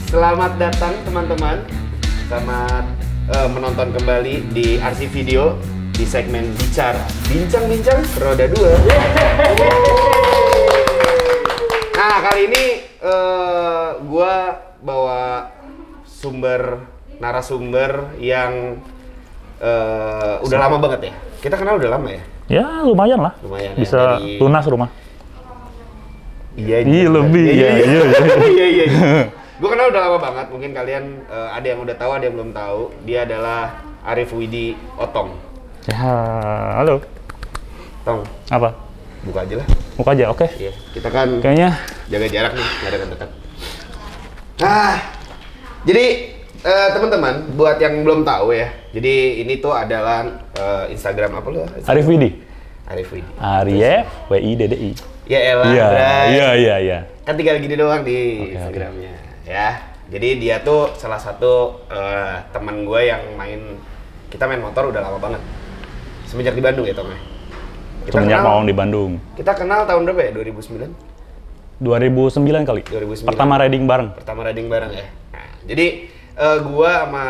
Selamat datang teman-teman. Selamat menonton kembali di RC Video di segmen Bicara Bincang-bincang Roda 2. Nah, kali ini gua bawa narasumber yang udah lama banget ya. Kita kenal udah lama ya? Ya lumayan lah. Lumayan bisa ya, lunas rumah. Iya, lebih. Iya. Gue kenal udah lama banget. Mungkin kalian ada yang udah tahu, ada yang belum tahu. Dia adalah Arif Widi Otong. Ya, halo. Tong. Apa? Buka aja lah. Buka aja, oke. Iya, kita kan Kayaknya jaga jarak nih, nggak dekat-dekat. Jadi teman-teman, buat yang belum tahu ya. Jadi ini tuh adalah Instagram apa lu? Arif Widi. Arif Widi. Arif WIDDI. Ya elah, Iya. Kan tinggal gini doang di Instagramnya, ya. Jadi dia tuh salah satu teman gue yang kita main motor udah lama banget. Semenjak di Bandung ya, Tom. Semenjak mau di Bandung. Kita kenal tahun berapa ya? 2009? 2009 kali. 2009. Pertama riding bareng. Ya. Nah, jadi gua sama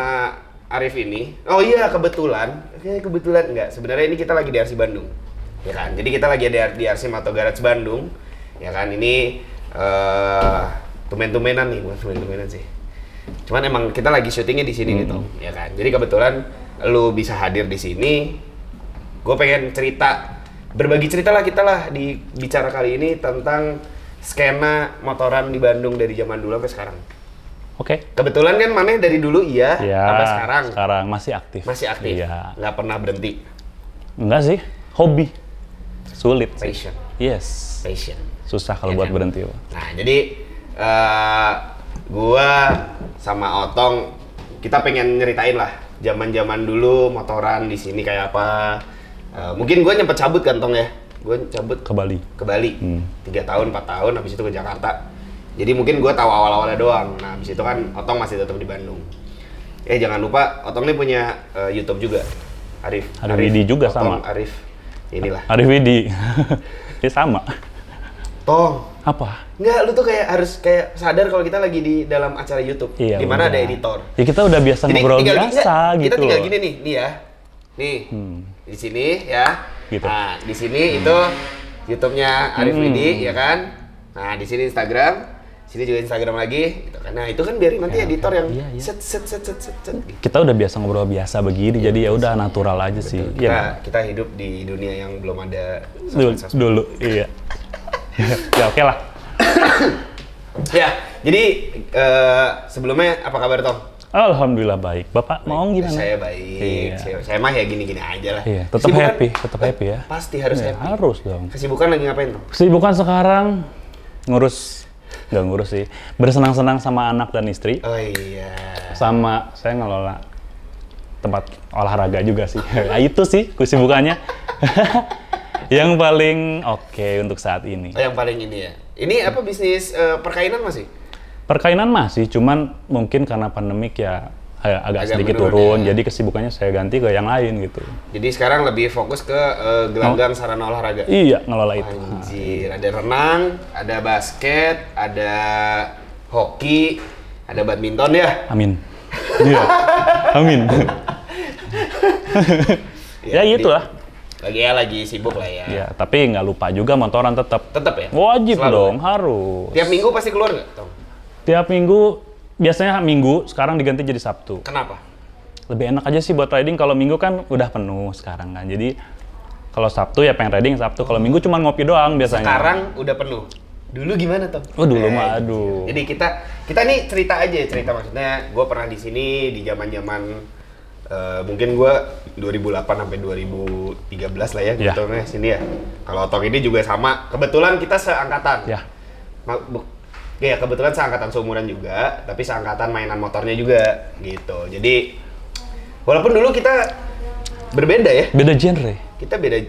Arif ini, oh iya kebetulan enggak. Sebenarnya ini kita lagi di RC Bandung. Ya kan, jadi kita lagi di RC Moto Garage Bandung, ya kan. Ini tumen-tumenan nih, bukan tumen-tumenan sih. Cuman emang kita lagi syutingnya di sini nih, Tom, ya kan. Jadi kebetulan lu bisa hadir di sini. Gue pengen berbagi cerita lah kita lah di bicara kali ini tentang skena motoran di Bandung dari zaman dulu sampai sekarang. Oke. Kebetulan kan Maneh dari dulu sampai sekarang. Sekarang masih aktif. Iya. Nggak pernah berhenti. Enggak sih, hobi. Sulit sih. Passion. Yes. Passion. Susah kalau Ya buat kan? berhenti. Nah, jadi gua sama Otong kita pengen nyeritain lah zaman-zaman dulu motoran di sini kayak apa. Mungkin gua nyempet cabut kan, Tong ya. Gua cabut Ke Bali. 3 tahun, 4 tahun, habis itu ke Jakarta. Jadi mungkin gua tahu awal-awalnya doang. Nah, habis itu kan Otong masih tetap di Bandung. Jangan lupa Otong nih punya YouTube juga. Arif Widi juga Otong, sama. Arif. Inilah. Arif Widi. Ya sama. Tong. Apa? Enggak, lu tuh harus sadar kalau kita lagi di dalam acara YouTube. Iya, di mana udah. ada editor. Ya kita udah biasa ngobrol biasa gitu. Kita tinggal loh. gini nih ya. Nih. Di sini ya. Gitu. Nah, di sini itu YouTube-nya Arif Widi ya kan. Nah, di sini Instagram. Sini juga Instagram lagi gitu kan. Nah, itu kan biarin nanti editor yang set. Kita udah biasa ngobrol biasa begini, jadi ya udah natural aja sih. Kita hidup di dunia yang belum ada Dulu, iya. Ya oke lah. Ya, jadi sebelumnya apa kabar, Tom? Alhamdulillah baik. Bapak mau gimana? Saya baik. Iya. Saya mah ya gini-gini aja lah. Iya, tetap happy ya. Pasti harus Iya, happy. harus dong. Kesibukan lagi ngapain, Tom? Kesibukan sekarang nggak ngurus sih. Bersenang-senang sama anak dan istri. Oh iya. Sama saya ngelola tempat olahraga juga sih. Nah, itu sih kesibukannya. Yang paling oke untuk saat ini. Oh, yang paling ini ya. Ini apa bisnis perkainan masih? Perkainan masih, cuman mungkin karena pandemik ya agak sedikit menurun turun, ya. jadi kesibukannya saya ganti ke yang lain gitu. Jadi sekarang lebih fokus ke gelanggang sarana olahraga. Iya, ngelola itu. Anjir, ada renang, ada basket, ada hoki, ada badminton ya. Amin. Iya. Amin. Ya gitulah. Lagi sibuk lah ya. Ya, tapi nggak lupa juga motoran tetap. Tetap ya? Wajib Selalu dong, ya? harus. Tiap minggu pasti keluar nggak, Tom? Tiap minggu, biasanya minggu, sekarang diganti jadi Sabtu. Kenapa? Lebih enak aja sih buat riding, kalau minggu kan udah penuh sekarang kan. Jadi, kalau Sabtu ya pengen riding Sabtu, kalau minggu cuma ngopi doang biasanya. Sekarang udah penuh. Dulu gimana, Tom? Oh dulu mah aduh. Jadi kita nih cerita maksudnya gue pernah di sini di zaman-zaman mungkin gue 2008 sampai 2013 lah ya gitu sini ya. Kalau Otong ini juga sama. Kebetulan kita seangkatan. Ya. Ya kebetulan seangkatan seumuran juga, tapi seangkatan mainan motornya juga gitu. Jadi walaupun dulu kita berbeda ya. Beda genre. Kita beda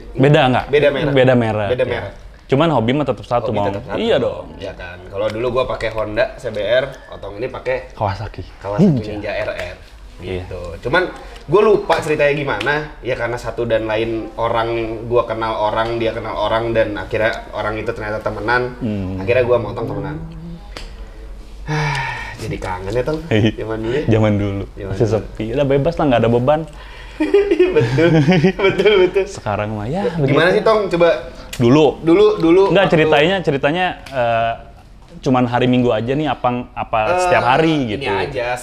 nggak? Beda merek. Beda merek. Beda ya. merek. Cuman hobi mah tetap satu, Hobi mau. tetap satu. Iya dong. Ya kan. Kalau dulu gua pakai Honda CBR, Otong ini pakai Kawasaki Ninja RR gitu. Cuman gue lupa ceritanya gimana. Ya karena satu dan lain orang, gua kenal orang, dia kenal orang, dan akhirnya orang itu ternyata temenan. Akhirnya gua sama Otong temenan. Jadi kangen ya, Tong? Zaman dulu ya? Zaman dulu. Masih sepi. Udah bebas lah, nggak ada beban. Betul. Betul. Sekarang mah ya begitu. Gimana sih, Tong? Coba Dulu. waktu- Enggak, ceritanya cuman hari Minggu aja nih, apa setiap hari gitu. Ini aja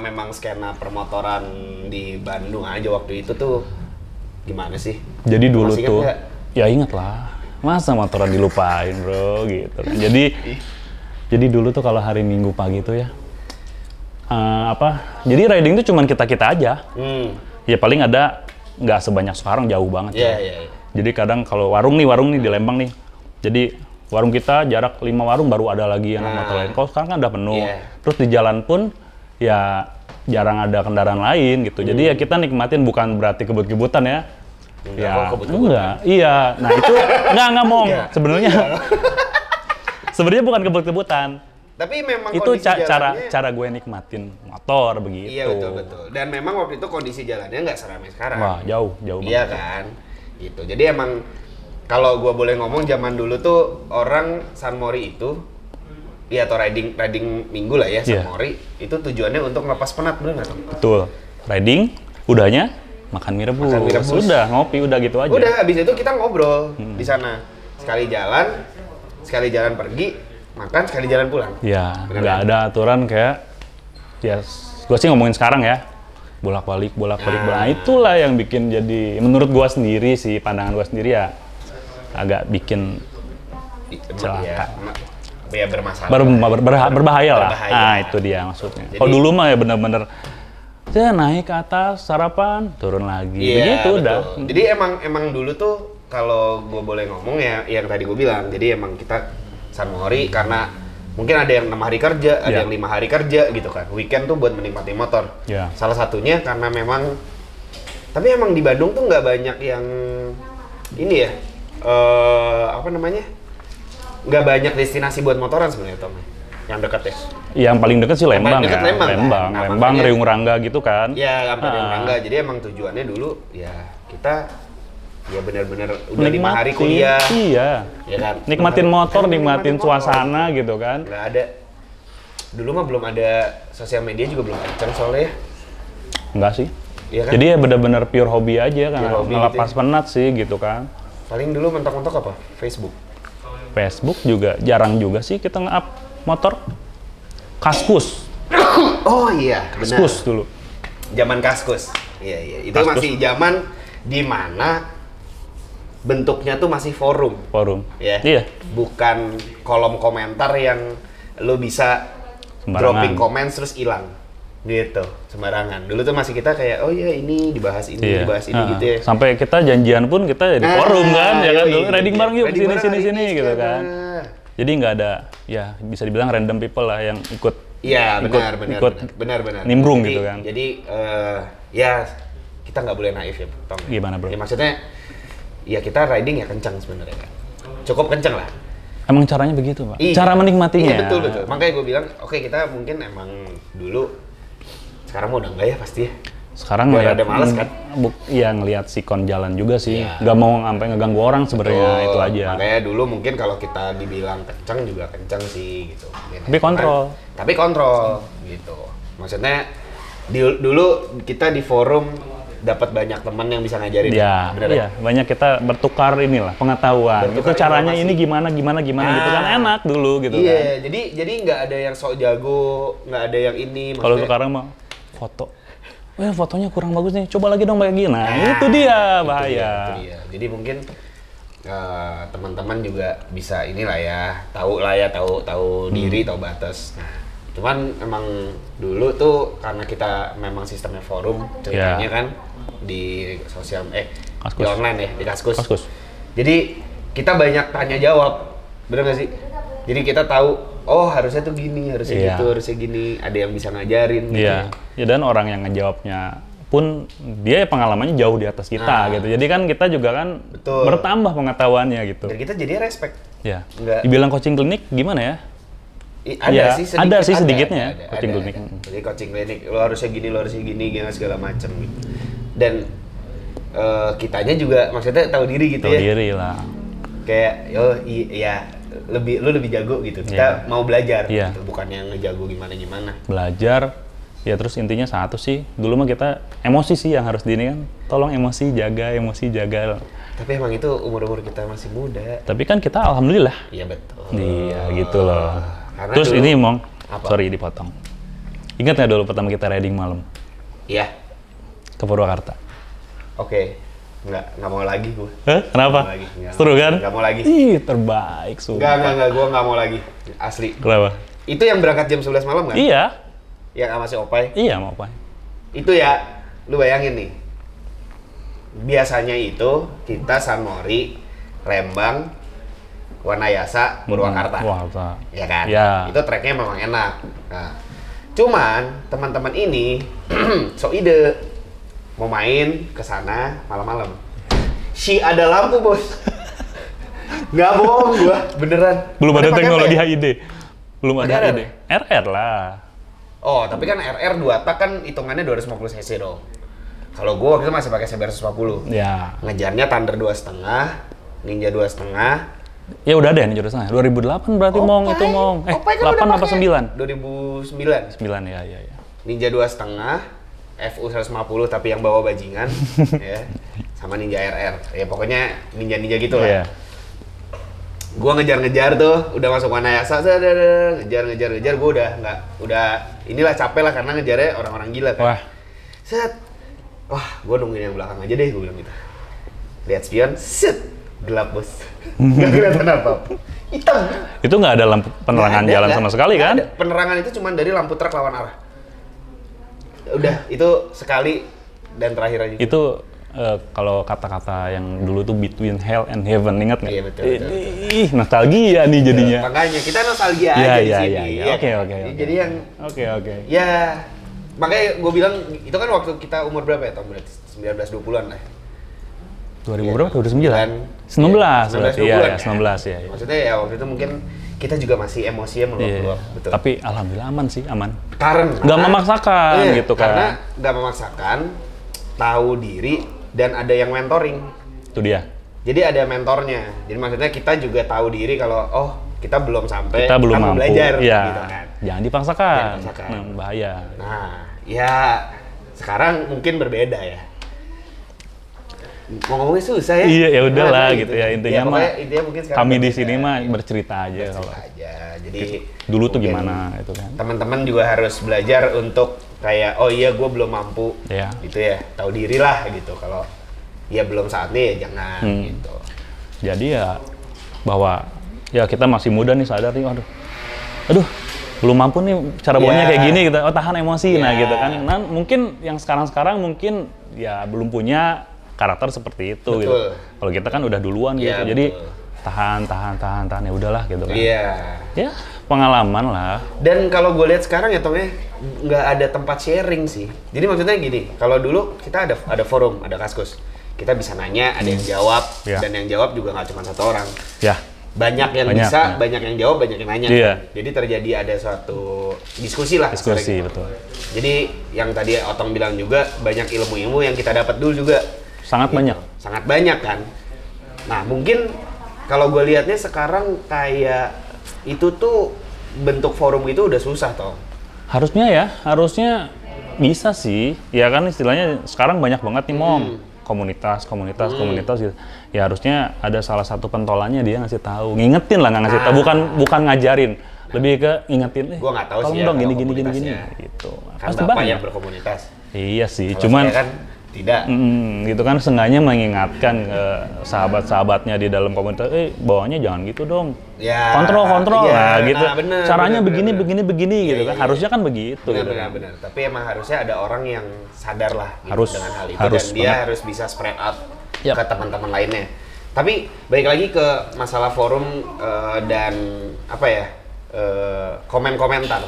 memang skena permotoran di Bandung aja waktu itu tuh gimana sih? Jadi dulu Masih ingat tuh, nggak? ya inget lah. Masa motoran dilupain, bro, gitu kan. Jadi dulu tuh kalau hari Minggu pagi tuh ya, jadi riding tuh cuman kita-kita aja. Ya paling ada, nggak sebanyak sekarang, jauh banget. Iya. Jadi kadang kalau warung nih di Lembang nih, jadi warung kita jarak 5 warung baru ada lagi yang motor lain. Kalau sekarang kan udah penuh. Iya. Terus di jalan pun ya jarang ada kendaraan lain gitu. Jadi ya kita nikmatin, bukan berarti kebut-kebutan ya. Enggak, kok kebut-kebutan. Enggak. Iya. Nah itu nggak mau Iya. sebenarnya. Sebenarnya bukan kebut-kebutan. Tapi memang Itu kondisi jalannya. cara gue nikmatin motor begitu. Iya betul. Dan memang waktu itu kondisi jalannya nggak seramai sekarang. Wah, jauh Iya banget. kan, gitu. Jadi emang kalau gua boleh ngomong zaman dulu tuh orang San Mori itu, ya atau riding minggu lah ya San Iya. Mori itu tujuannya untuk ngelepas penat, bener nggak Tom? Betul. Riding, udahnya makan mie rebus. Makan mie rebus. Udah, ngopi, udah gitu aja. Udah, habis itu kita ngobrol di sana. Sekali jalan pergi, makan, sekali jalan pulang. Ya, Bener nggak kan? ada aturan kayak, ya gue sih ngomongin sekarang ya, bolak-balik. Nah, itulah yang bikin jadi, menurut gue sendiri sih, pandangan gue sendiri ya, agak bikin celaka. Ya bermasalah. Berbahaya lah. Berbahaya. Nah, itu dia maksudnya. Jadi- Kalau dulu mah ya bener-bener, ya naik ke atas, sarapan, turun lagi. Iya, Begitu betul. udah. Jadi emang dulu tuh kalau gue boleh ngomong ya yang tadi gue bilang, jadi emang kita San Mori karena mungkin ada yang 6 hari kerja, ada Iya. yang 5 hari kerja gitu kan. Weekend tuh buat menikmati motor. Iya. Salah satunya karena memang, tapi emang di Bandung tuh nggak banyak yang ini ya, apa namanya? Nggak banyak destinasi buat motoran sebenarnya Tom, yang dekat ya. Yang paling deket sih Lembang dekat ya. Lembang, kan? Nah, Lembang, makanya- Riung Rangga gitu kan. Ya, sampai Ah. enggak. Jadi emang tujuannya dulu ya kita ya benar-benar udah 5 hari Nikmatin, kuliah. Iya. Ya kan? Nikmatin motor, Emang nikmatin motor. suasana gitu kan. Nggak ada. Dulu mah belum ada sosial media juga belum kencang soalnya ya. Enggak sih. Iya kan? Jadi ya benar-benar pure hobi aja kan. Pure hobi Ngelepas gitu penat sih gitu kan. Paling dulu mentok-mentok apa? Facebook. Facebook juga jarang juga sih kita nge-up motor. Kaskus. Oh iya, benar. Kaskus dulu. Zaman Kaskus. Iya. Itu Kaskus. masih zaman di mana bentuknya tuh masih forum. Forum. Ya. Iya. Bukan kolom komentar yang lo bisa Sembarangan. dropping comments terus hilang. Gitu, sembarangan. Dulu tuh masih kita kayak, oh iya ini dibahas ini, Iya. dibahas ini gitu ya. Sampai kita janjian pun kita di forum kan, ya kan. yoi. Dulu riding bareng yuk Riding bareng hari sini ini, gitu sekarang. kan. Jadi nggak ada, ya bisa dibilang random people lah yang ikut. Iya, benar. nimbrung Jadi- gitu kan. Jadi ya kita nggak boleh naif ya, Tom. Gimana, bro? Ya maksudnya, ya kita riding ya kencang sebenarnya kan. Cukup kencang lah. Emang caranya begitu, Pak? Iya. Cara menikmatinya. Iya betul. Makanya gue bilang, oke kita mungkin emang dulu, sekarang mau udah enggak ya pasti ya. Sekarang Biar ngeliat, ada males kan? Iya, ngelihat sikon jalan juga sih. Iya. Nggak mau sampai ngeganggu orang sebenarnya, Betul. itu aja. Makanya dulu mungkin kalau kita dibilang kencang juga kencang sih gitu. Tapi kontrol. Tapi kontrol gitu. Maksudnya dulu kita di forum dapat banyak teman yang bisa ngajarin. Ya, Bener iya, banyak kita bertukar inilah pengetahuan. Bertukar Itu caranya informasi. ini gimana gitu kan, enak dulu gitu Iya, kan. jadi nggak ada yang sok jago, nggak ada yang ini. Kalau maksudnya- sekarang mah foto, fotonya kurang bagus nih, coba lagi dong kayak gini. Nah, itu dia bahaya. Itu dia. Jadi mungkin teman-teman juga bisa inilah ya, tahu diri, tahu batas. Nah, cuman emang dulu tuh karena kita memang sistemnya forum ceritanya Ya. kan di sosial Kaskus. di online ya, di Kaskus. Kaskus. Jadi kita banyak tanya jawab, bener gak sih? Jadi kita tahu, oh harusnya tuh gini, harusnya Iya. gitu, harusnya gini. Ada yang bisa ngajarin. Gitu. Iya, ya, dan orang yang ngejawabnya pun dia pengalamannya jauh di atas kita Nah. gitu. Jadi kan kita juga kan Betul. bertambah pengetahuannya gitu. Dan kita jadi respect. Ya. Nggak- Dibilang coaching klinik gimana ya? Ada Ya, sih sedikit, ada sih sedikitnya ya, coaching klinik. Jadi coaching klinik, lo harusnya gini, gini segala macam gitu. Dan kitanya juga maksudnya tahu diri gitu Tahu ya. diri lah. Kayak iya lu lebih jago gitu. Kita mau belajar Iya. gitu, bukan yang ngejago gimana. Belajar, ya terus intinya satu sih, dulu mah kita emosi sih yang harus ini kan, tolong emosi jaga. Tapi emang itu umur-umur kita masih muda. Tapi kan kita alhamdulillah. Iya betul. Iya gitu loh. Karena Terus dulu- ini Mong, Apa? sorry dipotong. Ingat nggak dulu pertama kita riding malam Iya. ke Purwakarta? Oke. Nggak mau lagi gue. Hah? Kenapa? Nggak mau lagi, nggak. Seru kan? Nggak mau lagi. Ih, terbaik, sumpah. Nggak, gue nggak mau lagi. Asli. Kenapa? Itu yang berangkat jam 11 malam kan? Iya, Yang sama si Opai. iya mau apa? Itu ya, lu bayangin nih. Biasanya itu kita San Mori, Lembang, Wanayasa, Purwakarta. Purwakarta. Ya kan? Ya. Itu treknya memang enak. Nah, cuman teman-teman ini so ide mau main ke sana malam-malam. Si ada lampu, Bos. Nggak bohong gua, beneran. Belum Mana ada pakai teknologi apa ya? HID. Belum ada Pakai HID. RR lah. Oh, tapi kan RR 2 tak kan hitungannya 250 cc dong. Kalau gua waktu itu masih pakai CBR 150. Ya. Ngejarnya Thunder 2,5, Ninja 2,5. Ya udah ada nih jurusannya. 2008 berarti Mong itu Mong. Opai kan 8 udah apa pakai. 9? 2009. 9 ya. Ninja 2,5, FU 150 tapi yang bawa bajingan, ya. Sama Ninja RR. Ya pokoknya ninja-ninja gitu lah. Iya. Gua ngejar-ngejar tuh, udah masuk Wanayasa, ngejar, gua udah inilah capek lah karena ngejarnya orang-orang gila kan. Wah. Set. Wah, gua nungguin yang belakang aja deh, gua bilang gitu. Lihat spion, set. Gelap, Bos. Nggak kelihatan apa-apa. Hitam. Itu nggak ada lampu penerangan Nggak ada, jalan nggak- sama sekali nggak kan? ada. Penerangan itu cuma dari lampu truk lawan arah. Udah, itu sekali dan terakhir aja. Itu kalau kata-kata yang dulu tuh between hell and heaven, ingat nggak? Iya, betul. Ih, nostalgia nih jadinya. Makanya kita nostalgia Iya, aja di iya, sini. iya, iya. ya Oke, kan? oke, oke. Jadi yang Oke. ya makanya gue bilang itu kan waktu kita umur berapa ya, Tom? Berarti 19-20-an lah. 2000 berapa? 2009? Dan 19 berarti, iya, 19-20-an ya, 19 ya. Maksudnya ya waktu itu mungkin kita juga masih emosinya Iya. meluap-luap, betul. Tapi alhamdulillah aman sih, aman. Karena Nggak memaksakan gitu kan. Karena nggak memaksakan, tahu diri dan ada yang mentoring. Itu dia. Jadi ada mentornya. Jadi maksudnya kita juga tahu diri kalau oh kita belum sampai, Kita belum mau mampu. belajar, Iya. gitu kan. Jangan dipaksakan. Jangan dipaksakan. Bahaya. Nah, ya sekarang mungkin berbeda ya. Mau ngomongnya susah ya. Iya, ya udahlah Gimana gitu ya. Intinya mah pokoknya intinya mungkin sekarang kami di berbeda. sini mah bercerita aja kalau aja. Jadi dulu tuh mungkin gimana itu kan. teman-teman juga harus belajar untuk kayak oh iya gue belum mampu Iya. gitu ya, tahu diri lah gitu. Kalau ya belum saatnya ya jangan gitu. Jadi ya bahwa ya kita masih muda nih, sadar nih, aduh belum mampu nih cara bawanya Iya. kayak gini gitu. Oh, tahan emosi, nah Iya. gitu kan. Nah mungkin yang sekarang mungkin ya belum punya karakter seperti itu gitu. Betul. Kalau kita kan udah duluan gitu. Iya, Jadi betul. tahan ya udahlah gitu kan. Iya. Ya pengalaman lah. Dan kalau gue lihat sekarang ya Tomnya nggak ada tempat sharing sih. Jadi maksudnya gini, kalau dulu kita ada forum, ada Kaskus, kita bisa nanya, ada yang jawab, Iya. dan yang jawab juga nggak cuma satu orang. Ya. Banyak yang Banyak, bisa, banyak. banyak yang jawab, banyak yang nanya. Iya. Jadi terjadi ada suatu diskusi lah. Diskusi, istilahnya. betul. Jadi yang tadi Otong bilang juga banyak ilmu-ilmu yang kita dapat dulu juga. Sangat Gitu. banyak. Sangat banyak kan. Nah mungkin kalau gue lihatnya sekarang kayak itu tuh bentuk forum itu udah susah toh. Harusnya bisa sih. Ya kan istilahnya sekarang banyak banget nih Mom. Komunitas gitu. Ya harusnya ada salah satu pentolannya dia ngasih tahu. Ngingetin lah, nggak ngasih tahu. Bukan ngajarin. Lebih ke ngingetin. Gua nggak tahu tolong sih ya dong kalau gini komunitasnya. gitu. Kan Pasti bapak banyak. yang berkomunitas. Iya sih, Kalau cuman saya kan tidak. gitu kan seenggaknya mengingatkan ke sahabat-sahabatnya di dalam komunitas, bawahnya jangan gitu dong. Ya, Kontrol iya, lah gitu. nah, bener, Caranya bener, begini bener. gitu Iya, kan. iya, Harusnya kan begitu gitu. Benar. Tapi emang harusnya ada orang yang sadar lah gitu Harus, dengan hal itu harus dan dia banget. harus bisa spread out Yap. ke teman-teman lainnya. Tapi balik lagi ke masalah forum dan apa ya komen-komentar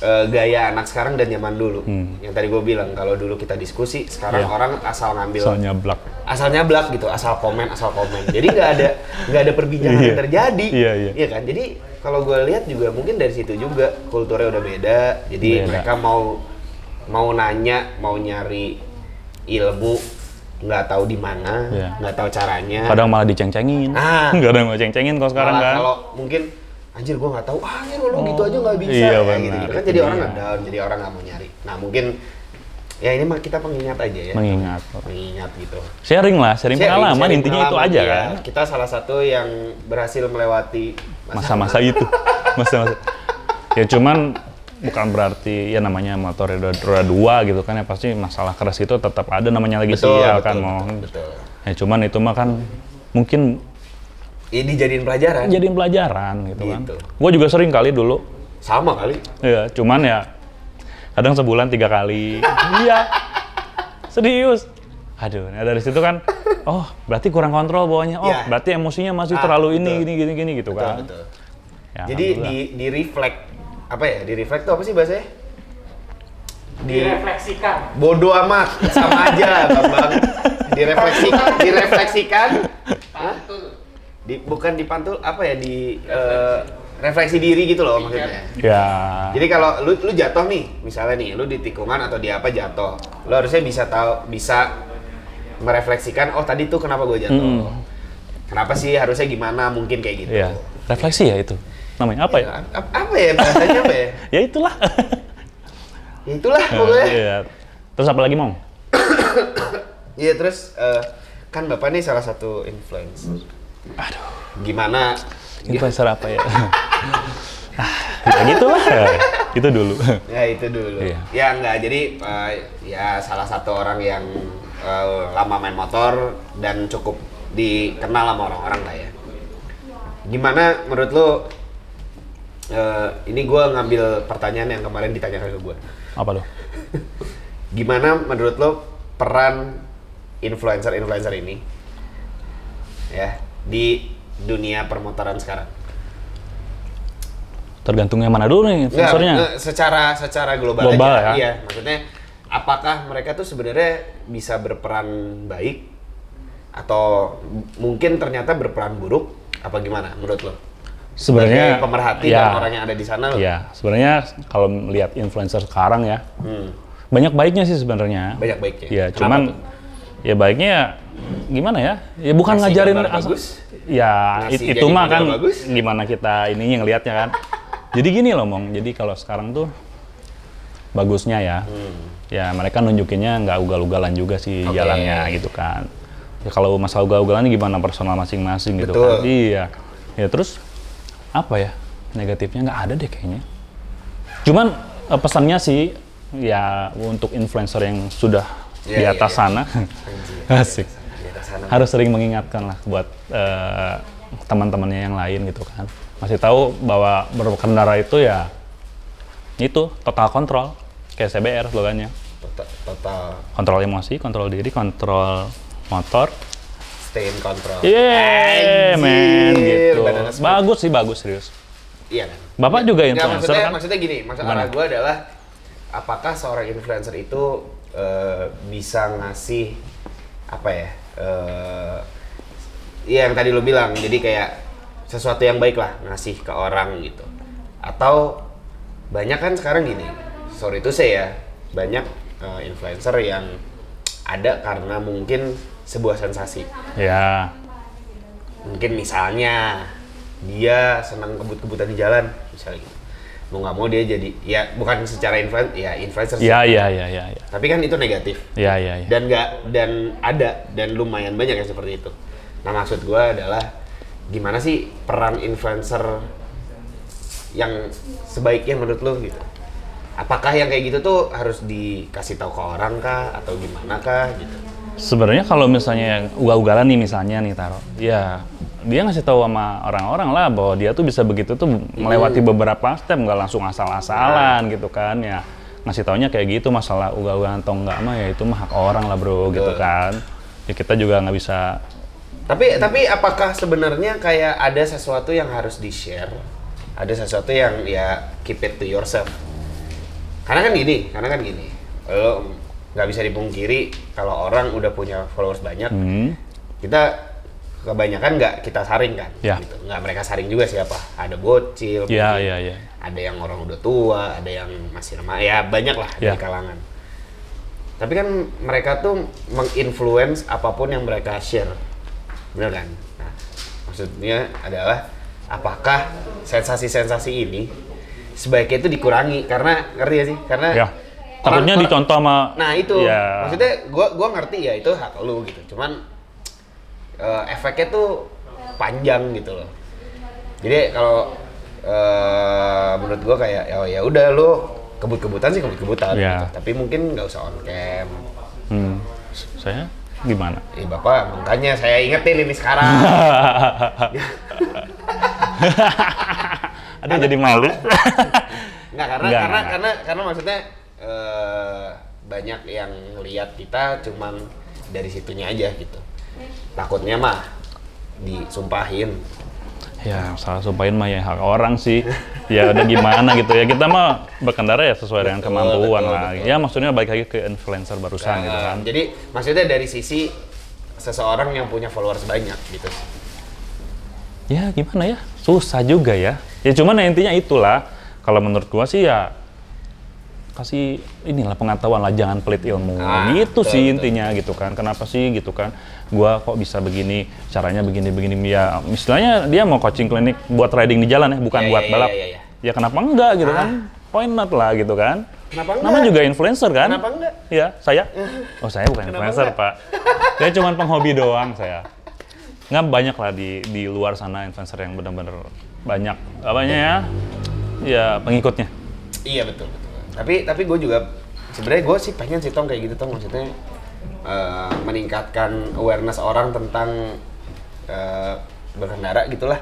gaya anak sekarang dan zaman dulu. Yang tadi gue bilang kalau dulu kita diskusi, sekarang Iya. orang asal ngambil Soalnya blak. asal nyablak gitu, asal komen. Jadi nggak ada perbincangan Iya. yang terjadi, Iya. kan? Jadi kalau gue lihat juga mungkin dari situ juga kulturnya udah beda. Jadi Beda. mereka mau nanya, mau nyari ilmu, nggak tahu di mana, nggak tahu caranya. Kadang malah diceng-cengin. Kadang malah ceng-cengin kalau sekarang malah kan. Kalau mungkin anjir gue nggak tahu, anjir lo gitu aja nggak bisa. Iya, ya, gitu kan jadi orang ngedown, jadi orang nggak mau nyari. Nah mungkin ya ini mah kita pengingat aja ya. Mengingat gitu. Sharing pengalaman, intinya itu aja ya. kan. Kita salah satu yang berhasil melewati masa-masa itu. Masa-masa. Ya cuman bukan berarti ya namanya motor roda 2 gitu kan ya, pasti masalah keras itu tetap ada, namanya lagi sial kan mau. Betul. Ya cuman itu mah kan mungkin ini dijadiin pelajaran. Gitu kan. Gue juga sering kali dulu. Sama kali. Iya, cuman ya kadang sebulan 3 kali. Iya. Serius. Aduh, nah dari situ kan, oh berarti kurang kontrol bawahnya. Oh, berarti emosinya masih terlalu gini gitu kan. Betul. Ya, jadi di reflect apa ya? Di reflect itu apa sih bahasanya? Direfleksikan. Bodoh amat, sama aja, Bang. Direfleksikan. Pantul. Bukan dipantul, apa ya? Refleksi diri gitu loh maksudnya. Ya. Jadi kalau lu jatuh nih, misalnya nih, lu di tikungan atau di apa jatuh, lu harusnya bisa merefleksikan, oh tadi tuh kenapa gue jatuh, kenapa sih, harusnya gimana, mungkin kayak gitu. Ya. Refleksi ya itu, namanya apa ya? Apa ya bahasanya apa ya? Ya itulah. Ya itulah pokoknya. Iya. Terus apa lagi Mong? Iya terus kan bapak nih salah satu influencer. Aduh. Gimana? Influencer apa ya? Ya gitulah. Itu dulu. Ya itu dulu. Iya. Ya enggak, jadi ya salah satu orang yang lama main motor dan cukup dikenal sama orang-orang lah ya. Gimana menurut lo? Ini gue ngambil pertanyaan yang kemarin ditanyakan ke gue. Apa lo? Gimana menurut lo peran influencer ini ya di dunia permotoran sekarang? Tergantung yang mana dulu nih influencernya. Secara global aja. Ya? Iya, maksudnya apakah mereka tuh sebenarnya bisa berperan baik atau mungkin ternyata berperan buruk, apa gimana menurut lo? Sebenarnya pemerhati dan orang yang ada di sana lo. Ya, sebenarnya kalau melihat influencer sekarang ya, banyak baiknya sih sebenarnya. Banyak baiknya. Ya, cuman ya baiknya gimana ya? Ya bukan ngasih ngajarin bagus. Ya, ngasih itu mah kan bagus. gimana kita ini yang lihatnya kan. Jadi gini loh Mong, jadi kalau sekarang tuh bagusnya ya, ya mereka nunjukinnya nggak ugal-ugalan juga sih jalannya gitu kan. Ya, kalau masalah ugal-ugalan gimana personal masing-masing gitu kan. Iya. Ya terus apa ya, negatifnya nggak ada deh kayaknya. Cuman pesannya sih ya untuk influencer yang sudah di atas sana, asik, harus sering mengingatkan lah buat teman-temannya yang lain gitu kan. Masih tahu bahwa berkendara itu ya itu total kontrol, kayak CBR slogannya. Total kontrol emosi, kontrol diri, kontrol motor. Stay in control. Yeah, men, gitu. Bagus sih, bagus serius. Iya kan? Bapak juga influencer kan? Maksudnya gini, maksud arah gue adalah apakah seorang influencer itu bisa ngasih apa ya? Iya yang tadi lo bilang, jadi kayak sesuatu yang baik lah ngasih ke orang gitu. Atau banyak kan sekarang gini, sorry itu saya banyak influencer yang ada karena mungkin sebuah sensasi. Ya. Mungkin misalnya dia senang kebut-kebutan di jalan, misalnya gitu. Mau nggak mau dia jadi, ya bukan secara influencer. Iya. Tapi kan itu negatif. Iya. Dan lumayan banyak yang seperti itu. Nah maksud gue adalah gimana sih peran influencer yang sebaiknya menurut lo gitu? Apakah yang kayak gitu tuh harus dikasih tahu ke orang kah atau gimana kah gitu? Sebenarnya kalau misalnya ugal-ugalan nih misalnya nih taruh, ya dia ngasih tahu sama orang-orang lah bahwa dia tuh bisa begitu tuh melewati beberapa step, nggak langsung asal-asalan gitu kan ya. Ngasih taunya kayak gitu, masalah ugal-ugalan atau enggak mah ya itu mah hak orang lah bro gitu kan. Ya kita juga nggak bisa. Tapi apakah sebenarnya kayak ada sesuatu yang harus di-share? Ada sesuatu yang ya keep it to yourself. Karena kan gini, lo nggak bisa dipungkiri kalau orang udah punya followers banyak, kita kebanyakan nggak kita saring kan, gitu. Nggak mereka saring juga siapa, ada bocil, ada yang orang udah tua, ada yang masih remaja, ya banyak lah dari kalangan. Tapi kan mereka tuh menginfluence apapun yang mereka share. Bener kan? Nah, maksudnya adalah apakah sensasi-sensasi ini sebaiknya itu dikurangi karena ngerti ya sih? Karena Ya. Takutnya dicontoh sama. Nah itu, Ya. maksudnya gua ngerti ya itu hak lu gitu. Cuman efeknya tuh panjang gitu loh. Jadi kalau menurut gua kayak ya udah lu kebut-kebutan sih kebut-kebutan Ya. gitu. Tapi mungkin nggak usah on cam. Saya gimana? Bapak, makanya saya ingetin ini sekarang. Aduh jadi malu. Nggak, karena maksudnya banyak yang ngelihat kita cuman dari situnya aja gitu. Takutnya mah disumpahin. Ya, salah sumpahin mah ya hak orang sih. Ya udah gimana gitu ya. Kita mah berkendara ya sesuai dengan kemampuan lah. Betul. Ya maksudnya balik lagi ke influencer barusan gitu kan. Jadi maksudnya dari sisi seseorang yang punya followers banyak gitu. Ya gimana ya? Susah juga ya. Ya cuman ya, intinya itulah. Kalau menurut gua sih ya kasih inilah pengetahuan lah, jangan pelit ilmu gitu betul, sih betul. intinya gitu kan. Kenapa sih gitu kan? Gua kok bisa begini, caranya begini ya. Misalnya dia mau coaching klinik buat riding di jalan ya, bukan buat balap. Ya kenapa enggak gitu kan? Why not lah gitu kan? Kenapa enggak? Namanya juga influencer kan? Kenapa enggak? Iya, saya. Oh, saya bukan influencer, enggak? Pak. Saya cuma penghobi doang saya. Nggak banyak lah di luar sana influencer yang benar-benar banyak apanya ya? Ya pengikutnya. Iya betul. Tapi gue juga sebenarnya gue sih pengen sih Tong kayak gitu Tong, maksudnya meningkatkan awareness orang tentang berkendara gitulah.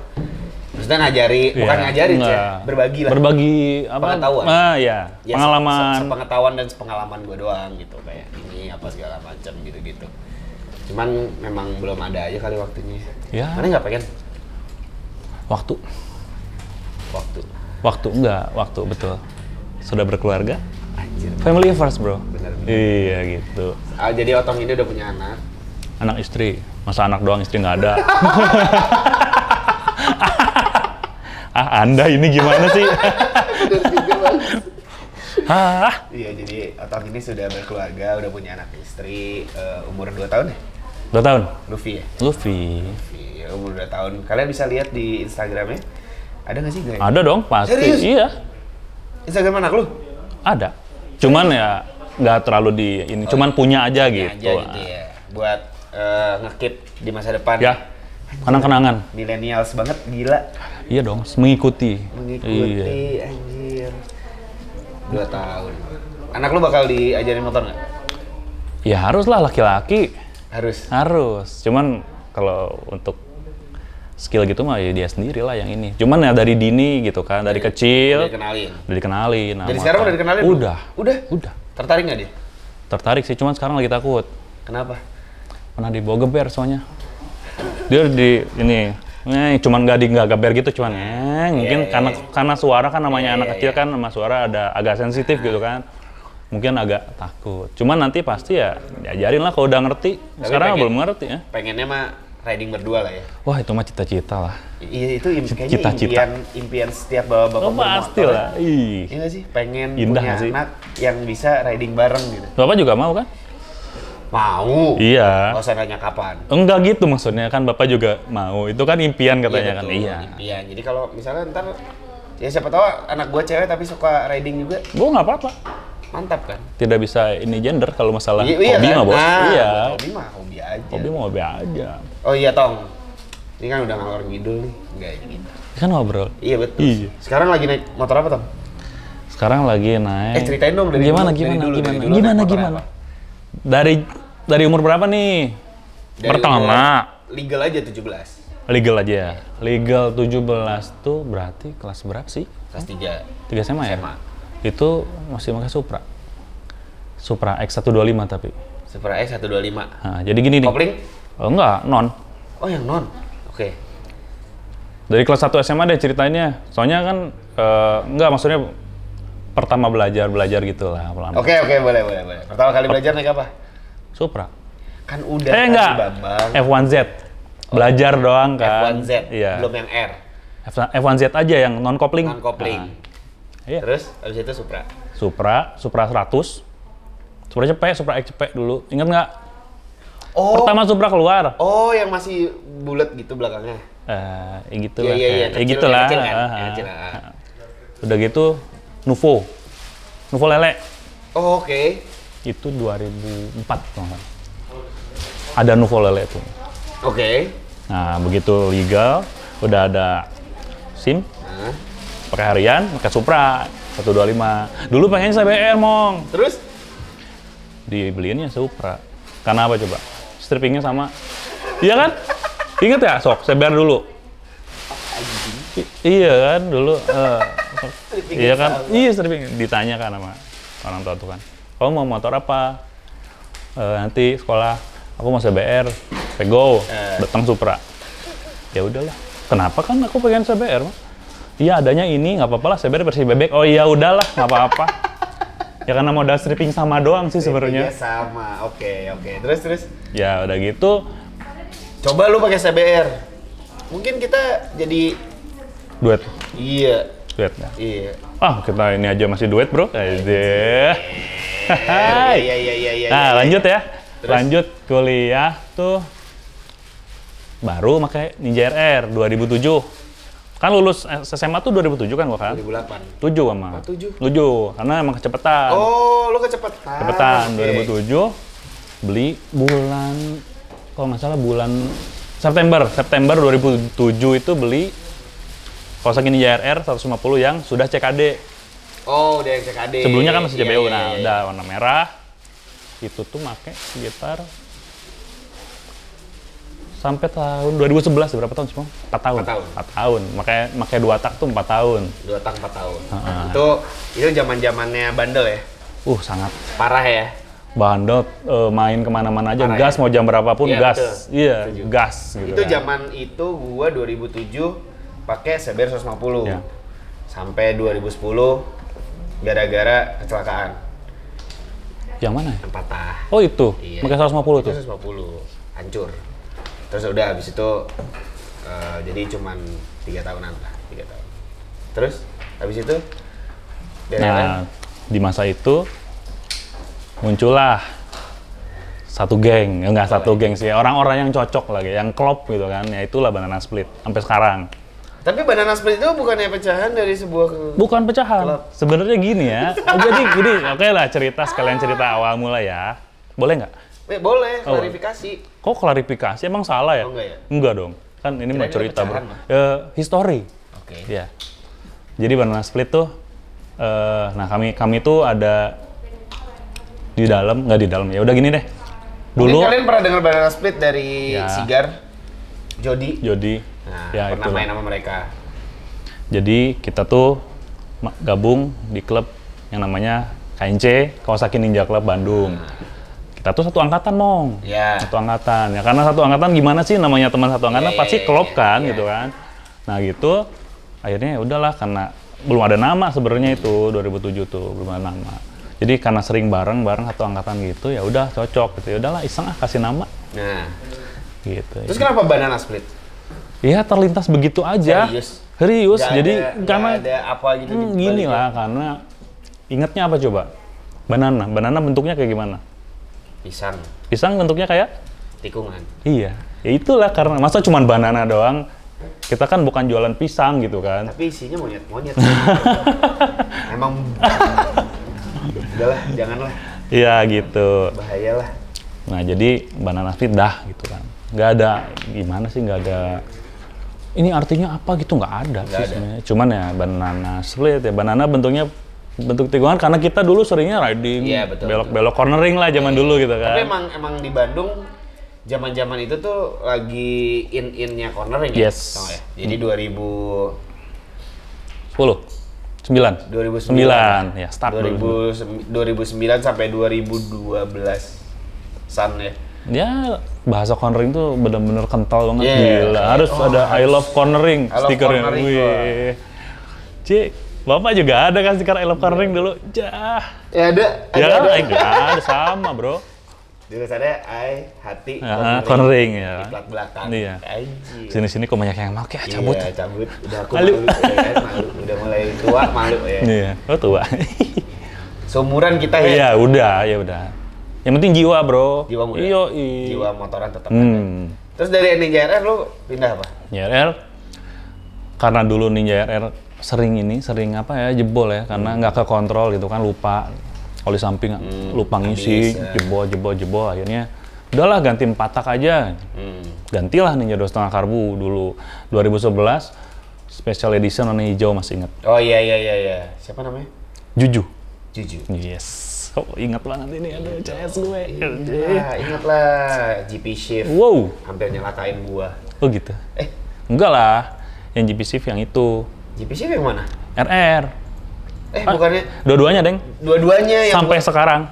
Maksudnya bukan ngajarin sih, berbagi lah. Berbagi apa? Pengetahuan. Ya, pengalaman. Sepengetahuan dan sepengalaman gue doang gitu, kayak ini apa segala macam gitu-gitu. Cuman memang belum ada aja kali waktunya. Ya. Mana nggak pengen? Waktu Waktu. Waktu betul. Sudah berkeluarga? Anjir. Family first, bro. Bener. Iya gitu. Jadi Otong ini udah punya anak. Anak istri. Masa anak doang istri nggak ada? Anda ini gimana sih? Bener juga Bang. Hah? Iya, jadi Otong ini sudah berkeluarga, udah punya anak istri, umur 2 tahun ya? 2 tahun? Luffy ya? Luffy. Iya, umur 2 tahun. Kalian bisa lihat di Instagramnya. Ada nggak sih guys? Ada dong, pasti. Serius? Iya. Instagram anak lu? Ada. Cuman ya nggak terlalu di ini. Cuman punya aja Punya gitu. aja gitu ya. Buat nge-keep di masa depan. Ya. Kenang-kenangan. Millennials banget, gila. Iya dong, mengikuti. Mengikuti, Iya. anjir. 2 tahun. Anak lu bakal diajarin motor nggak? Ya haruslah laki-laki. Harus. Harus. Cuman kalau untuk skill gitu mah ya dia sendiri lah yang ini. Cuman ya dari dini gitu kan, dari kecil. Udah dikenalin. Nah, Dari sekarang udah dikenalin? Udah. Udah? Tertarik nggak dia? Tertarik sih, cuman sekarang lagi takut. Kenapa? Pernah dibawa geber soalnya. Dia cuman nggak geber gitu, cuman mungkin karena suara kan namanya anak kecil kan sama suara ada agak sensitif gitu kan. Mungkin agak takut. Cuman nanti pasti ya diajarin lah kalau udah ngerti. Sekarang belum ngerti ya. Pengennya mah riding berdua lah ya. Wah, itu mah cita-cita lah. Iya, itu kayaknya Cita-cita. impian setiap bapak-bapak bermotor. Pasti lah. Iya nggak sih? Pengen Indah punya sih. anak yang bisa riding bareng gitu. Bapak juga mau kan? Mau. Iya. Nggak usah nanya kapan. Enggak gitu maksudnya, kan Bapak juga mau. Itu kan impian katanya kan. Betul, Iya. impian. Jadi kalau misalnya ntar, ya siapa tahu anak gua cewek tapi suka riding juga, Gua nggak apa-apa. mantap kan? Tidak bisa ini gender kalau masalah Iya hobi kan? mah, Bos. Iya. Hobi mah hobi aja. Hobi mah hobi aja. Oh iya Tong, ini kan udah ngalor ngidul nih, enggak gitu. Kan ngobrol. Iya betul. Iya. Sekarang lagi naik motor apa Tong? Sekarang lagi naik. Ceritain dong dari gimana dulu, gimana dari dulu, gimana dari dulu gimana naik motor gimana. apa? Dari umur berapa nih? Dari Pertama legal aja 17. legal aja ya. Legal 17 tuh berarti kelas berapa sih? Kelas 3. 3 SMA ya? SMA. Itu masih pakai Supra. Supra X125 tapi. Supra X 125. Nah, jadi gini nih. Kopling? Oh, enggak, non. Oh yang non. Oke. Dari kelas 1 SMA deh ceritainnya. Soalnya kan enggak, maksudnya pertama belajar gitu lah. Oke, boleh. Pertama kali belajar naik apa? Supra. Kan udah Enggak. Bambang. F1Z. Belajar doang kan. F1Z, Iya. belum yang R. F1Z aja yang non kopling. Non kopling. Iya. Terus habis itu Supra. Supra 100. Supra cepet, Supra X cepet dulu. Ingat nggak? Oh. Pertama Supra keluar. Oh, yang masih bulat gitu belakangnya. Ya gitu lah. Iya, Ya gitu lah. kecil kan? Yang kecil, Udah gitu, Nuvo. Nuvo lele. Oh, oke. Itu 2004 kalau nggak salah. Ada Nuvo lele tuh. Oke. Nah, begitu legal, udah ada SIM, pakai harian, pakai Supra 125. Dulu pengen CBR, Mong. Terus? Dibeliinnya Supra. Karena apa coba? Strippingnya sama. Iya kan? Ingat ya, sok, CBR dulu. Iya kan, dulu. Iya kan? Iya, stripping. Ditanya kan sama orang tua tuh kan. Kamu mau motor apa? Nanti sekolah. Aku mau CBR. Go. Datang Supra. Ya udahlah. Kenapa kan aku pengen CBR? Iya, adanya ini, nggak apa-apa lah. CBR versi bebek. Oh iya, udahlah, nggak apa-apa. Ya karena modal stripping sama doang sih sebenarnya. Iya sama, oke. Terus? Ya udah gitu. Coba lu pakai CBR. Mungkin kita jadi Duet. iya. Duet ya? Iya. Ah, kita ini aja masih duet, bro. Aja. Iya. Nah, lanjut ya. Terus? Lanjut kuliah tuh baru pakai Ninja RR 2007. Kan lulus SMA tuh 2007 kan gua kan? 2008. 7 sama. 7. 7 karena emang kecepatan. Oh, lu kecepatan. Kecepatan Okay. 2007 beli bulan kalau nggak salah bulan September 2007 itu beli Kawasaki Ninja RR 150 yang sudah CKD. Oh, udah yang CKD. Sebelumnya kan masih CBU, Iya. udah warna merah. Itu tuh make sekitar sampai tahun 2011, berapa tahun sih, Bang? 4 tahun. 4 tahun. Makanya 2 tak tuh 4 tahun. 2 tak 4 tahun. Itu zaman-zamannya bandel ya? Sangat Parah ya? bandel, main kemana-mana aja, Parah gas ya? mau jam berapapun, Iya, gas. betul. Iya, Setuju. gas gitu Itu kan. zaman itu gua 2007 pakai CBR 150. Iya. Sampai 2010 gara-gara kecelakaan. Yang mana ya? Yang patah. Oh itu, Iya. pakai 150 Itu tuh? 150. Hancur. Terus udah habis itu jadi cuman 3 tahunan lah, 3 tahun. Terus habis itu Nah, di masa itu muncullah satu geng, enggak satu geng sih, orang-orang yang cocok lagi, yang klop gitu kan, ya itulah Banana Split sampai sekarang. tapi Banana Split itu bukannya pecahan dari sebuah Bukan pecahan, Klub. sebenarnya gini ya. Jadi gini, oke lah cerita sekalian cerita awal mula ya, boleh nggak? boleh Oh. klarifikasi. Kok klarifikasi emang salah ya? Oh, enggak ya? Enggak dong, kan ini mau Kirain cerita bro. pecahan, Bang. History. Oke. Ya. Jadi Banana Split tuh, nah kami tuh ada di dalam, nggak di dalam ya. Udah gini deh. Mungkin Dulu kalian pernah dengar Banana Split dari Ya. Sigar, Jody. Jody, Nah, ya pernah itulah. main sama mereka. Jadi kita tuh gabung di klub yang namanya KNC, Kawasaki Ninja Club Bandung. Kita tuh satu angkatan, Mong. Ya. Satu angkatan. Ya karena satu angkatan gimana sih namanya teman satu angkatan Iya, pasti iya, klop iya, kan iya. gitu kan. Nah gitu akhirnya ya udahlah karena belum ada nama sebenarnya itu 2007 tuh belum ada nama. Jadi karena sering bareng satu angkatan gitu ya udah cocok gitu. Ya udahlah iseng kasih nama Nah, gitu. terus kenapa Banana Split? Iya terlintas begitu aja. Serius. Nggak Jadi ada, karena nggak ada apa gitu di gini baliknya? lah karena ingatnya apa coba? Banana bentuknya kayak gimana? Pisang, Pisang bentuknya kayak? tikungan. Iya. Ya itulah karena masa cuma banana doang. Kita kan bukan jualan pisang gitu kan. Tapi isinya monyet-monyet. Emang udahlah, janganlah. Iya gitu. Bahayalah. Nah jadi Banana Split dah gitu kan. Nggak ada gimana sih nggak ada. Ini artinya apa gitu nggak ada Nggak sih ada. sebenarnya. Cuman ya Banana Split ya banana bentuknya bentuk tikungan karena kita dulu seringnya riding Iya, betul, belok-belok cornering lah zaman dulu gitu kan. Tapi emang di Bandung zaman-zaman itu tuh lagi in-innya cornering ya? Yes. Tau nggak ya? Jadi 2000 10 9 2009 ya start dulu. 2009 sampai 2012 San ya. Ya bahasa cornering tuh benar-benar kental banget Iya, gila. kayak, Harus ada I love cornering I love stikernya. cornering, Wih. Cik, Bapak juga ada kan stiker I love cornering dulu. Jah. Ya ada. Ya, enggak ada sama, Bro. Dulu ada hati Cornering ya. di plat belakang. Iya. Anjir. Sini-sini kok banyak yang make, cabut. Iya, cabut. Udah aku Malu. malu, ya kan? Malu. Udah mulai tua, malu ya. Iya, oh tua. Seumuran kita ya. Iya, udah, ya udah. Yang penting jiwa, bro. Jiwa muda. Iyo, Jiwa motoran tetap ada. Terus dari Ninja RR lu pindah apa? Ninja RR, karena dulu Ninja RR sering apa ya, jebol ya, karena nggak kekontrol gitu kan, lupa. Oli samping lupa ngisi, jebol. Akhirnya udahlah ganti 4 tak aja. Gantilah Ninja 2,5 karbu dulu 2011 special edition warna hijau, masih inget. Oh iya. Siapa namanya? Juju. Yes. Oh, ingat banget ini, aduh CS gue. Ingat lah, GP Shift. Wow. Hampir nyelakain gua. Oh gitu? Enggak lah, yang GP Shift yang itu. GP Shift yang mana? RR. Bukannya? Dua-duanya, Deng. Dua-duanya yang... Sampai sekarang.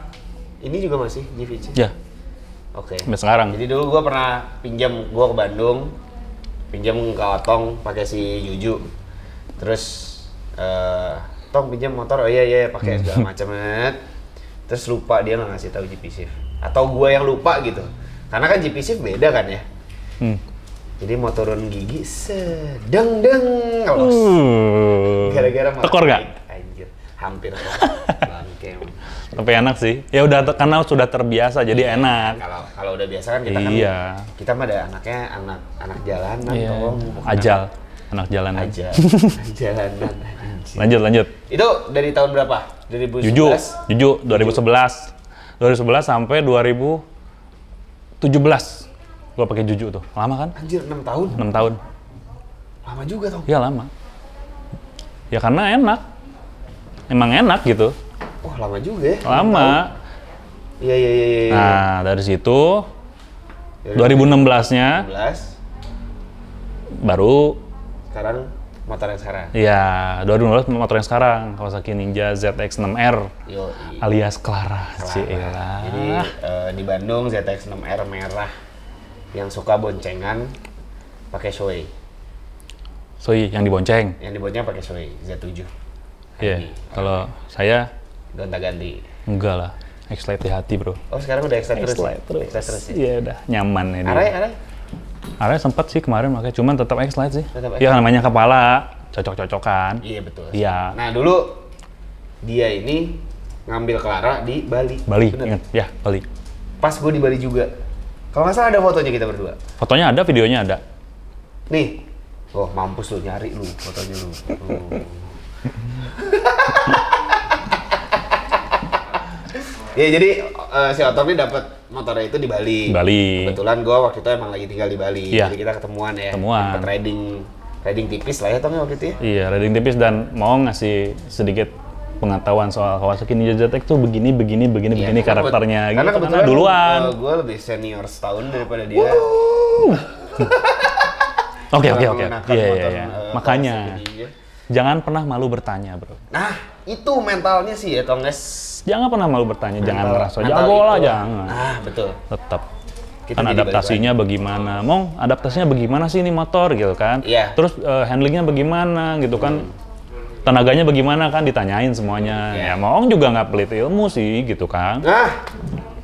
Ini juga masih GP Shift? Ya. Oke. Sampai sekarang. Jadi dulu gua pernah gua ke Bandung, pinjam ke Otong pakai si Juju. Terus, Tong pinjam motor, oh iya pakai segala macam. Terus lupa dia nggak ngasih tahu GP Shift, atau gua yang lupa gitu, karena kan GP Shift beda kan ya. Jadi mau turun gigi sedang ngelos gara-gara tekor nggak? Anjir, hampir bangke. Tapi enak sih, ya udah karena sudah terbiasa jadi enak. Kalau udah biasa kan kita kita mah ada anaknya anak jalanan, anak jalanan. Jalanan. Lanjut. Itu dari tahun berapa? 2011? Juju 2011 sampai 2017 gua pakai Juju tuh. Lama kan? Anjir, 6 tahun? 6 tahun. Lama juga Tom. Iya lama. Ya karena enak. Emang enak gitu. Wah, lama juga ya. Lama. Iya. Nah, dari situ 2016-nya baru sekarang motor yang sekarang? Iya, 2012 motor yang sekarang, Kawasaki Ninja ZX-6R alias Clara. Jadi di Bandung ZX-6R merah yang suka boncengan pakai Shoei. Yang dibonceng? Yang dibonceng pakai Shoei Z7. Iya, kalau saya gonta-ganti. Enggak lah, X-Lite di hati bro. Oh sekarang udah X-Lite terus ya? Iya udah, nyaman ya. Arai sempat sih kemarin makanya, cuman tetap X-Lite sih. Ya namanya kepala, cocok-cocokan. Iya betul. Iya. Nah dulu dia ini ngambil Clara di Bali. Ingat? Ya, Bali. Pas gue di Bali juga. Kalau nggak salah ada fotonya kita berdua. Fotonya ada, videonya ada. Nih. Oh mampus lu, nyari lu fotonya lu. Ya jadi si Otong ini dapat motornya itu di Bali. Kebetulan gue waktu itu emang lagi tinggal di Bali. Iya. Jadi kita ketemuan ya. Ketemuan. Riding tipis lah ya Tong ya waktu itu ya. Iya, riding tipis dan mau ngasih sedikit pengetahuan soal Kawasaki Ninja ZX tuh begini karakternya. Karena gitu, kebetulan duluan. Gue lebih senior setahun daripada dia. Oke. Iya. Makanya jangan pernah malu bertanya, bro. Nah, itu mentalnya sih ya, Tong, guys. Jangan pernah malu bertanya, jangan ngerasa jago lah, jangan. Ah, betul. Tetap. Kan adaptasinya bagaimana? Adaptasinya bagaimana sih ini motor gitu kan? Iya. Terus handlingnya bagaimana gitu kan? Tenaganya bagaimana kan ditanyain semuanya. Ya Mong juga nggak pelit ilmu sih gitu kan? Nah,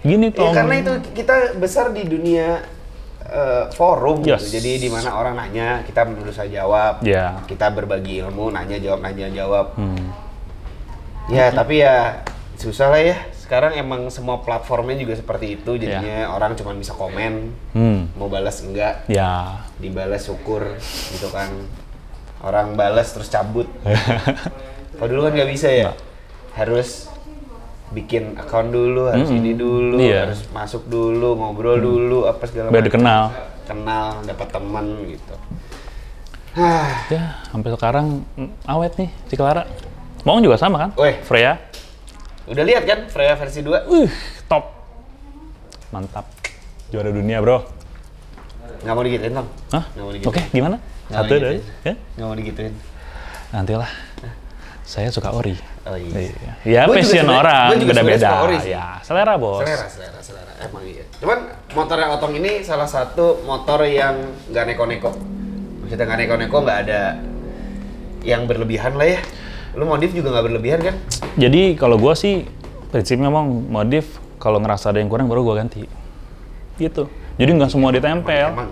gini Tom. Karena itu kita besar di dunia forum gitu. Jadi di mana orang nanya, kita berusaha jawab. Yeah. Kita berbagi ilmu, nanya jawab. Ya, tapi ya susah lah ya. Sekarang emang semua platformnya juga seperti itu, jadinya orang cuma bisa komen, mau balas enggak, dibalas syukur gitu kan. Orang balas terus cabut. Kalau dulu kan nggak bisa ya, harus bikin account dulu, harus ini dulu, harus masuk dulu, ngobrol dulu, apa segala macam. Biar dikenal. Dapat teman gitu. Ya, sampai sekarang awet nih si Clara. Mau juga sama kan? Freya. Udah lihat kan Freya versi 2? Top. Mantap. Juara dunia, bro. Nggak mau digituin, Tong? Hah? Oke, gimana? Satu deh. Nggak mau digituin. Nantilah. Saya suka ori. Oh iya. Ya, passion orang beda-beda. Ya, selera, bos. Selera. Emang iya. Cuman motor yang Otong ini salah satu motor yang nggak neko-neko. Maksudnya nggak neko-neko, nggak ada yang berlebihan lah ya. Lu modif juga nggak berlebihan kan? Jadi kalau gua sih prinsipnya memang modif kalau ngerasa ada yang kurang baru gua ganti. Gitu. Jadi nggak semua ditempel.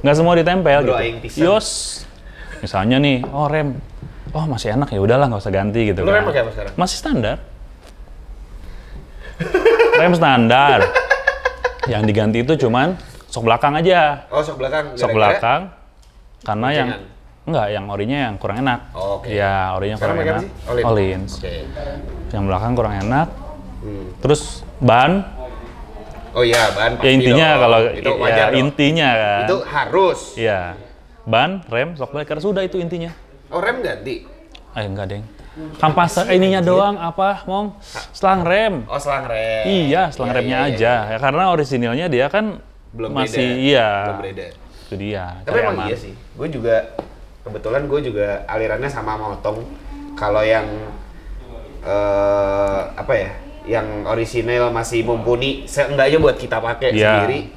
Nggak semua ditempel gitu. Yos. Misalnya nih, rem. Masih enak ya udahlah nggak usah ganti gitu. Lu rem pakai apa sekarang? Masih standar. Rem standar. Yang diganti itu cuman sok belakang aja. Oh, sok belakang. Sok belakang. Karena yang boncengan. enggak, yang orinya yang kurang enak. Oh, oke. Ya, orinya Sekarang kurang pakai apa enak. sih? Olin. Olins. Oke. Yang belakang kurang enak. Terus ban. Oh iya, ban Ya pasti intinya dong. kalau itu ya, wajar dong. intinya kan. Itu harus. Iya. Ban, rem, shock breaker sudah itu intinya. Oh, rem ganti. Enggak, Deng. Kampas ininya doang apa, Mong? Selang rem. Oh, selang rem. Iya, selang remnya aja. Ya, karena orisinilnya dia kan Belum masih beda. iya. Belum beda. Itu dia. Tapi cari emang aman. iya sih. Kebetulan gue juga alirannya sama motong. Kalau yang apa ya? Yang orisinil masih mumpuni, seenggaknya buat kita pakai Iya. sendiri,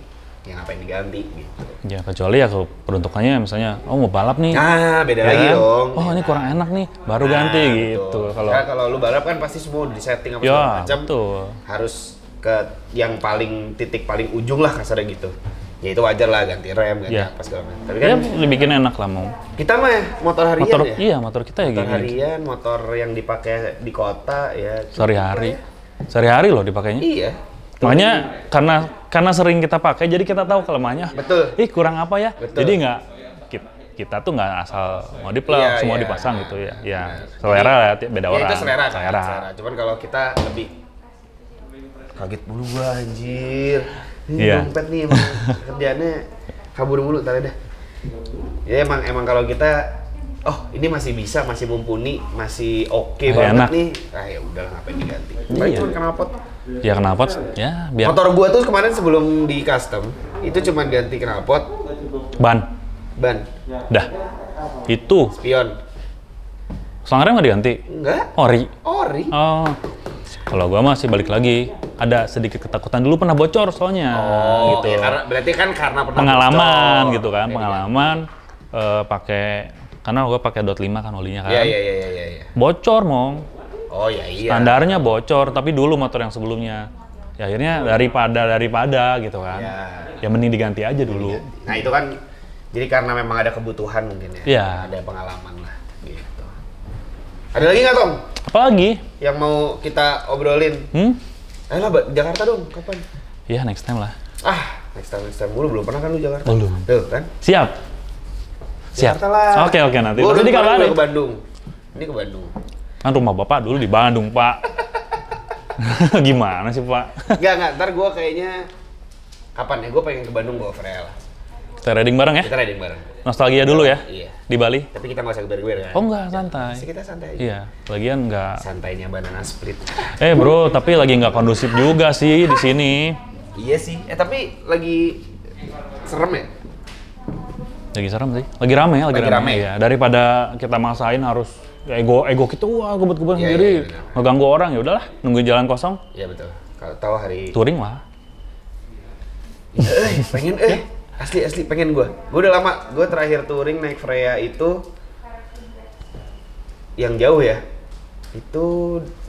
ya ngapain diganti gitu. Ya kecuali ya kalau peruntukannya misalnya, oh mau balap nih. Nah, beda Ya lagi kan? dong. Oh ini kurang enak nih, baru ganti gitu. Kalau kalau lu balap kan pasti semua udah disetting apa segala Ya, macam. betul. Harus ke yang titik paling ujung lah kasarnya gitu. Ya itu wajar lah ganti rem, ganti Ya. apa segala macam. Tapi Ya kan dibikin enak lah mau. kita mah motor harian Motor, ya. iya motor kita ya Motor gini. harian, motor yang dipakai di kota ya. cukup Sehari-hari. lah Sehari-hari loh dipakainya. ya. Iya. Makanya karena sering kita pakai, jadi kita tahu kelemahannya. Betul. Kurang apa ya? Betul. Jadi nggak kita tuh nggak asal modif lah, Iya, semua iya. dipasang gitu ya. Ya selera lah, beda Ya orang. itu selera kan, selera. Cuman kalau kita lebih kaget mulu gua anjir. Ini Iya. dompet nih emang kerjaannya kabur mulu tadi dah. Ya emang kalau kita ini masih bisa, masih mumpuni, masih oke banget enak. nih. Ya udah ngapain diganti. Iya. Paling cuma knalpot. Ya kenapa? Ya biar Motor gua tuh kemarin sebelum di custom itu cuma ganti knalpot, ban. ban, Dah. Itu spion. selang rem nggak diganti? Enggak, Ori. ori. Oh. Kalau gua masih balik lagi, ada sedikit ketakutan dulu pernah bocor soalnya gitu. Ya karena berarti kan karena pernah Pengalaman bocor. gitu kan, Jadi pengalaman pakai karena gua pakai .5 kan olinya kan. Iya. Bocor, Mong. Oh iya. Standarnya bocor, tapi dulu motor yang sebelumnya. Ya akhirnya daripada gitu kan. Ya mending diganti aja dulu. Nah itu kan jadi karena memang ada kebutuhan mungkin ya. Iya. Ada pengalaman lah gitu. Ada lagi nggak Tom? Apalagi? Yang mau kita obrolin? Ayolah Jakarta dong, kapan? Ya next time lah. Next time mulu belum pernah kan lu Jakarta? Belum. Tuh kan? Siap. Jakarta lah. Oke nanti. Gua Nanti udah dikabarin. ke Bandung. Ini ke Bandung. Kan rumah Bapak dulu di Bandung, Pak. Gimana sih, Pak? Enggak, ntar gua kayaknya kapan ya? Gua pengen ke Bandung bawa Freya lah. Kita riding bareng ya? Kita riding bareng. Nostalgia dulu ya? Iya. Di Bali? Tapi kita nggak usah geber-geber kan? Oh enggak, santai. Pasti kita santai aja. Iya, lagian enggak. Santainya banana split. Bro, tapi lagi nggak kondusif juga sih di sini. Iya sih. Tapi lagi serem ya? Lagi serem sih. Lagi rame. Ya. Daripada kita maksain harus ego kita wah gebet-gebet Iya, sendiri, iya, benar. ngeganggu orang, ya udahlah, nungguin jalan kosong. Iya betul. Kalau tahu hari Touring lah. pengen asli pengen gue udah lama. Gue terakhir touring naik Freya itu yang jauh ya, itu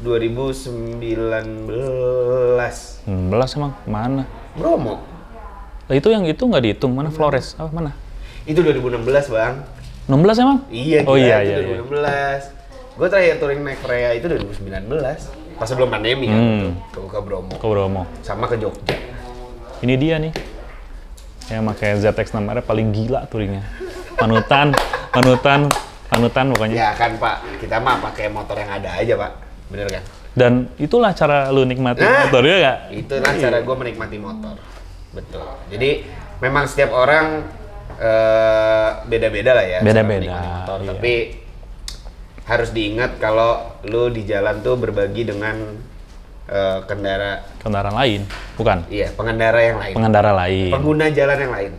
2019 belas emang mana? Bromo. Lah itu yang itu nggak dihitung, mana Flores? Oh, mana? Itu 2016 bang. 16 emang? Iya Oh gila, iya. itu 2016. Gue terakhir touring naik Freya itu 2019 pas sebelum pandemi kan, ke Bromo Ke Bromo. sama ke Jogja. Ini dia nih. Yang pakai ZX 6R paling gila touringnya. Panutan pokoknya. Ya kan Pak, kita mah pakai motor yang ada aja Pak, bener kan? Dan itulah cara lu nikmati motornya nggak? Itulah cara gue menikmati motor, betul. Jadi memang setiap orang beda-beda lah ya. cara Beda-beda, menikmati motor. iya. Tapi harus diingat kalau lu di jalan tuh berbagi dengan Kendaraan lain, bukan? pengendara yang lain. Pengendara lain. Pengguna jalan yang lain.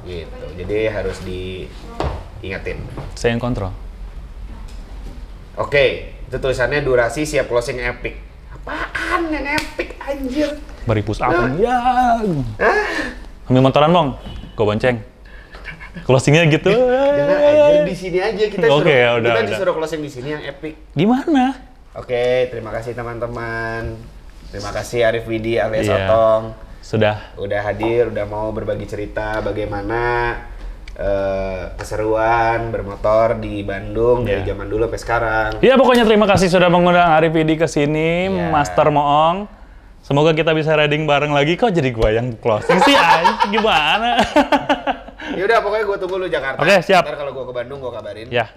Gitu. Jadi harus diingatin. Saya yang kontrol. Oke, itu tulisannya durasi siap closing epic. Apaan yang epic anjir? Bari push up. Ya. Ambil motoran, Bang. Gue bonceng. Closingnya gitu. Jangan anjir di sini aja kita Oke, ya udah, kita udah. disuruh closing di sini yang epic. Gimana? Oke, terima kasih teman-teman. Terima kasih Arif Widi alias Iya. Otong. Sudah. Udah hadir, udah mau berbagi cerita bagaimana keseruan bermotor di Bandung dari Iya. zaman dulu sampai sekarang. Ya pokoknya terima kasih sudah mengundang Arif Widi ke sini, Iya. Master Moong. Semoga kita bisa riding bareng lagi. Kok jadi gua yang closing sih? Gimana? Yaudah, pokoknya gue tunggu lu Jakarta. Oke, siap. Ntar kalau gue ke Bandung, gue kabarin. Ya.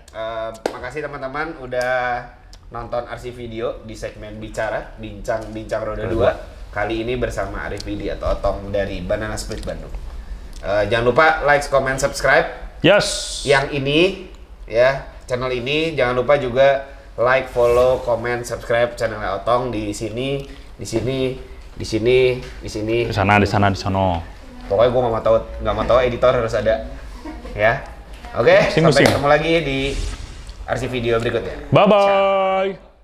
Makasih teman-teman udah nonton RC Video di segmen Bincang Roda 2. Kali ini bersama Arif Widi atau Otong dari Banana Split Bandung. Jangan lupa like, comment, subscribe. Yes. Yang ini, ya, channel ini. Jangan lupa juga like, follow, comment, subscribe channelnya Otong di sini, di sini, di sini, di sini. Di sana, di sana, di sono. Pokoknya gue nggak mau tahu editor harus ada, ya. Oke, sampai ketemu lagi di RC Video berikutnya. Bye bye.